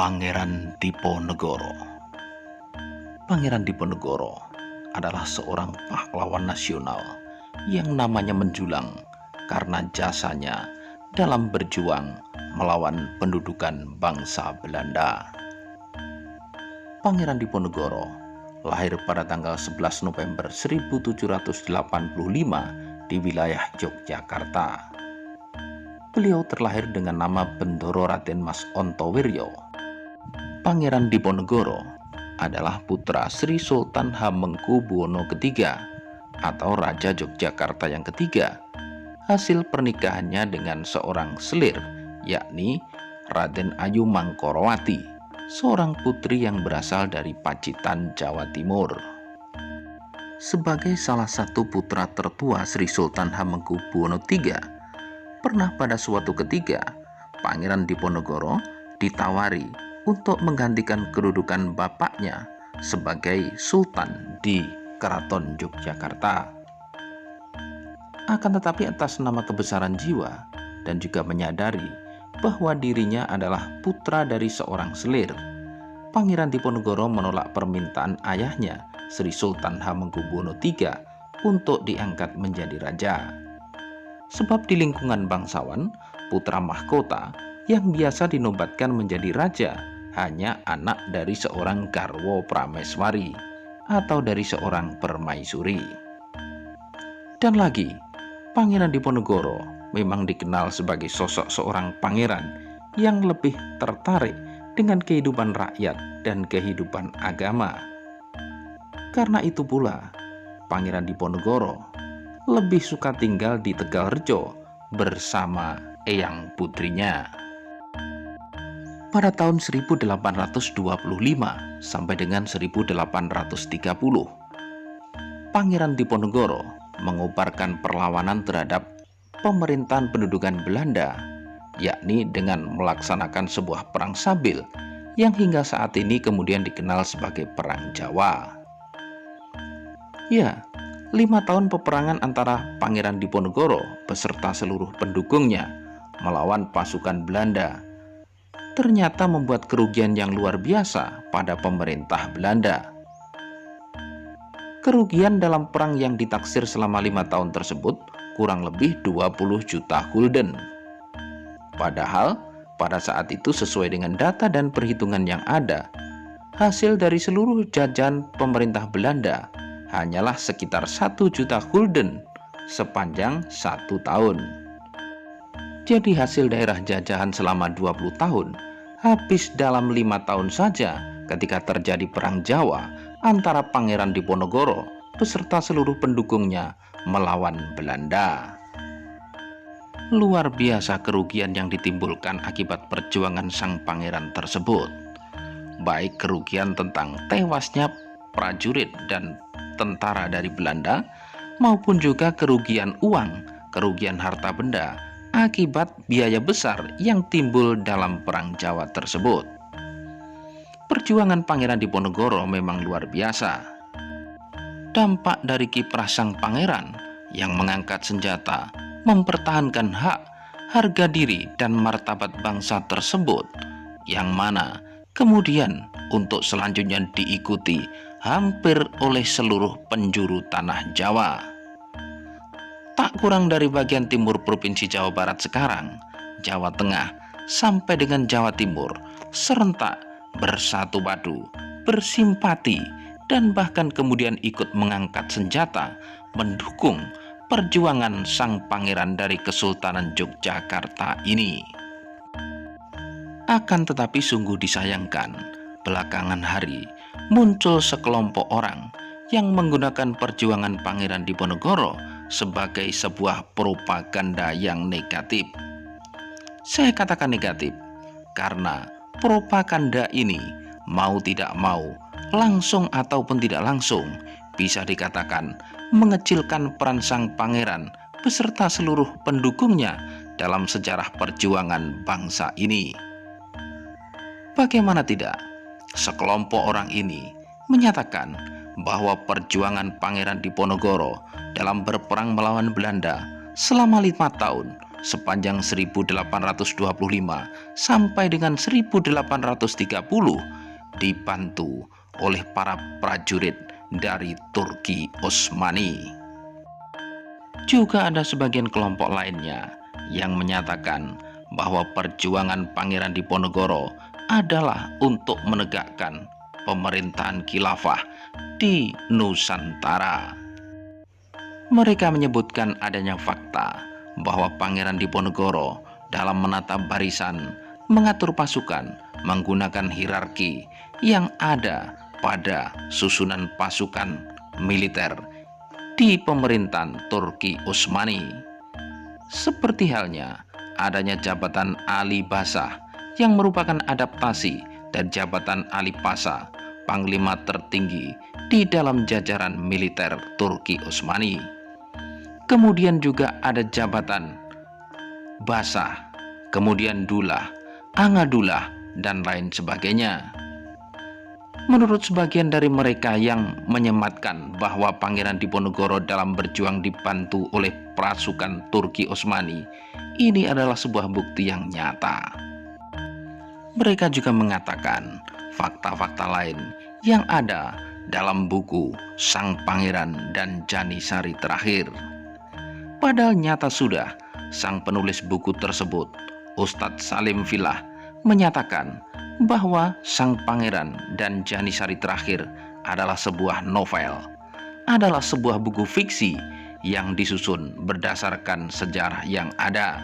Pangeran Diponegoro. Pangeran Diponegoro adalah seorang pahlawan nasional yang namanya menjulang karena jasanya dalam berjuang melawan pendudukan bangsa Belanda. Pangeran Diponegoro lahir pada tanggal 11 November 1785 di wilayah Yogyakarta. Beliau terlahir dengan nama Bendoro Raden Mas Ontowiryo. Pangeran Diponegoro adalah putra Sri Sultan Hamengkubuwono III atau Raja Yogyakarta yang ketiga, hasil pernikahannya dengan seorang selir, yakni Raden Ayu Mangkorowati, seorang putri yang berasal dari Pacitan, Jawa Timur. Sebagai salah satu putra tertua Sri Sultan Hamengkubuwono III, pernah pada suatu ketika Pangeran Diponegoro ditawari untuk menggantikan kedudukan bapaknya sebagai sultan di Keraton Yogyakarta. Akan tetapi atas nama kebesaran jiwa dan juga menyadari bahwa dirinya adalah putra dari seorang selir, Pangeran Diponegoro menolak permintaan ayahnya Sri Sultan Hamengkubuwono III untuk diangkat menjadi raja. Sebab di lingkungan bangsawan, putra mahkota yang biasa dinobatkan menjadi raja hanya anak dari seorang garwo prameswari atau dari seorang permaisuri. Dan lagi, Pangeran Diponegoro memang dikenal sebagai sosok seorang pangeran yang lebih tertarik dengan kehidupan rakyat dan kehidupan agama. Karena itu pula, Pangeran Diponegoro lebih suka tinggal di Tegalrejo bersama eyang putrinya. Pada tahun 1825 sampai dengan 1830, Pangeran Diponegoro mengobarkan perlawanan terhadap pemerintahan pendudukan Belanda, yakni dengan melaksanakan sebuah perang sabil yang hingga saat ini kemudian dikenal sebagai Perang Jawa. Ya, 5 tahun peperangan antara Pangeran Diponegoro beserta seluruh pendukungnya melawan pasukan Belanda ternyata membuat kerugian yang luar biasa pada pemerintah Belanda. Kerugian dalam perang yang ditaksir selama 5 tahun tersebut kurang lebih 20 juta gulden. Padahal pada saat itu sesuai dengan data dan perhitungan yang ada, hasil dari seluruh jajan pemerintah Belanda hanyalah sekitar 1 juta gulden sepanjang 1 tahun. Jadi hasil daerah jajahan selama 20 tahun habis dalam 5 tahun saja ketika terjadi Perang Jawa antara Pangeran Diponegoro beserta seluruh pendukungnya melawan Belanda. Luar biasa kerugian yang ditimbulkan akibat perjuangan sang pangeran tersebut. Baik kerugian tentang tewasnya prajurit dan tentara dari Belanda maupun juga kerugian uang, kerugian harta benda akibat biaya besar yang timbul dalam Perang Jawa tersebut. Perjuangan Pangeran Diponegoro memang luar biasa. Dampak dari kiprah sang pangeran yang mengangkat senjata, mempertahankan hak, harga diri, dan martabat bangsa tersebut, yang mana kemudian untuk selanjutnya diikuti hampir oleh seluruh penjuru tanah Jawa. Tak kurang dari bagian timur Provinsi Jawa Barat sekarang, Jawa Tengah, sampai dengan Jawa Timur, serentak bersatu padu, bersimpati, dan bahkan kemudian ikut mengangkat senjata mendukung perjuangan sang pangeran dari Kesultanan Yogyakarta ini. Akan tetapi sungguh disayangkan, belakangan hari muncul sekelompok orang yang menggunakan perjuangan Pangeran Diponegoro sebagai sebuah propaganda yang negatif. Saya katakan negatif karena propaganda ini mau tidak mau, langsung ataupun tidak langsung, bisa dikatakan mengecilkan peran sang pangeran beserta seluruh pendukungnya dalam sejarah perjuangan bangsa ini. Bagaimana tidak, sekelompok orang ini menyatakan bahwa perjuangan Pangeran Diponegoro dalam berperang melawan Belanda selama 5 tahun sepanjang 1825 sampai dengan 1830 dibantu oleh para prajurit dari Turki Utsmani. Juga ada sebagian kelompok lainnya yang menyatakan bahwa perjuangan Pangeran Diponegoro adalah untuk menegakkan pemerintahan khilafah di Nusantara. Mereka menyebutkan adanya fakta bahwa Pangeran Diponegoro dalam menata barisan, mengatur pasukan, menggunakan hierarki yang ada pada susunan pasukan militer di pemerintahan Turki Utsmani. Seperti halnya adanya jabatan Ali Basah yang merupakan adaptasi dari jabatan Ali Pasha, panglima tertinggi di dalam jajaran militer Turki Utsmani. Kemudian juga ada jabatan Basah, kemudian Dullah, Angadullah, dan lain sebagainya. Menurut sebagian dari mereka yang menyematkan bahwa Pangeran Diponegoro dalam berjuang dibantu oleh pasukan Turki Utsmani, ini adalah sebuah bukti yang nyata. Mereka juga mengatakan fakta-fakta lain yang ada dalam buku Sang Pangeran dan Janisari Terakhir. Padahal nyata sudah sang penulis buku tersebut, Ustadz Salim Fillah, menyatakan bahwa Sang Pangeran dan Janisari Terakhir adalah sebuah novel, adalah sebuah buku fiksi yang disusun berdasarkan sejarah yang ada,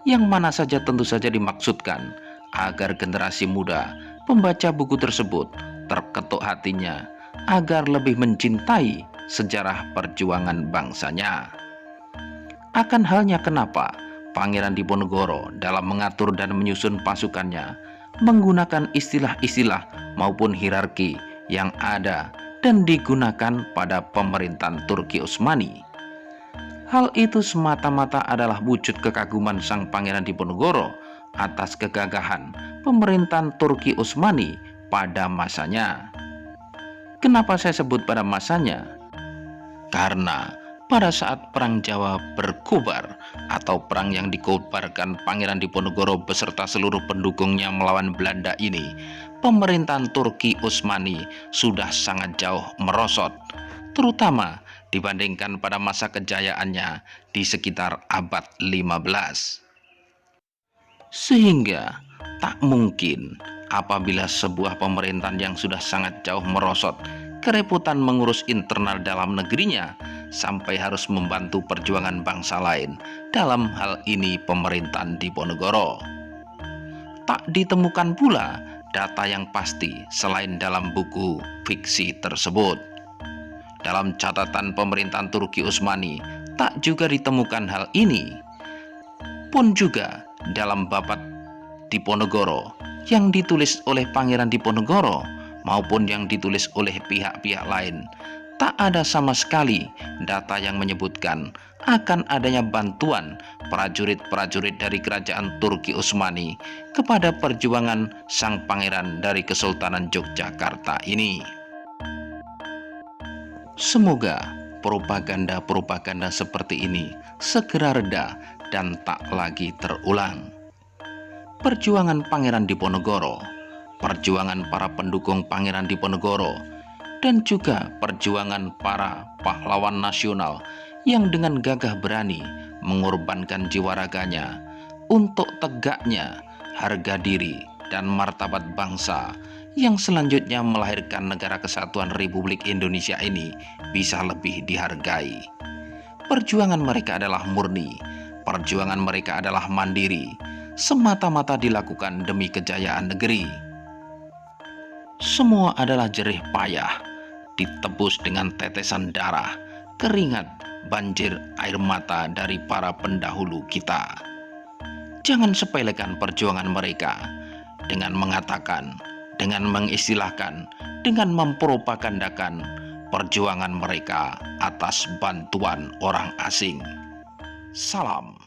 yang mana saja tentu saja dimaksudkan agar generasi muda pembaca buku tersebut terketuk hatinya agar lebih mencintai sejarah perjuangan bangsanya. Akan halnya kenapa Pangeran Diponegoro dalam mengatur dan menyusun pasukannya menggunakan istilah-istilah maupun hierarki yang ada dan digunakan pada pemerintahan Turki Utsmani. Hal itu semata-mata adalah wujud kekaguman Sang Pangeran Diponegoro atas kegagahan pemerintahan Turki Utsmani pada masanya. Kenapa saya sebut pada masanya? Karena pada saat Perang Jawa berkobar atau perang yang dikobarkan Pangeran Diponegoro beserta seluruh pendukungnya melawan Belanda ini, pemerintahan Turki Utsmani sudah sangat jauh merosot, terutama dibandingkan pada masa kejayaannya di sekitar abad 15. Sehingga tak mungkin apabila sebuah pemerintahan yang sudah sangat jauh merosot kerepotan mengurus internal dalam negerinya sampai harus membantu perjuangan bangsa lain, dalam hal ini pemerintahan Diponegoro. Tak ditemukan pula data yang pasti selain dalam buku fiksi tersebut. Dalam catatan pemerintahan Turki Utsmani tak juga ditemukan hal ini. Pun juga dalam babat Diponegoro yang ditulis oleh Pangeran Diponegoro maupun yang ditulis oleh pihak-pihak lain, tak ada sama sekali data yang menyebutkan akan adanya bantuan prajurit-prajurit dari kerajaan Turki Utsmani kepada perjuangan Sang Pangeran dari Kesultanan Yogyakarta ini. Semoga propaganda-propaganda seperti ini segera reda dan tak lagi terulang. Perjuangan Pangeran Diponegoro, perjuangan para pendukung Pangeran Diponegoro, dan juga perjuangan para pahlawan nasional yang dengan gagah berani mengorbankan jiwa raganya untuk tegaknya harga diri dan martabat bangsa yang selanjutnya melahirkan negara kesatuan Republik Indonesia ini bisa lebih dihargai. Perjuangan mereka adalah murni, perjuangan mereka adalah mandiri, semata-mata dilakukan demi kejayaan negeri. Semua adalah jerih payah, ditebus dengan tetesan darah, keringat, banjir air mata dari para pendahulu kita. Jangan sepelekan perjuangan mereka dengan mengatakan, dengan mengistilahkan, dengan mempropagandakan perjuangan mereka atas bantuan orang asing. Salam.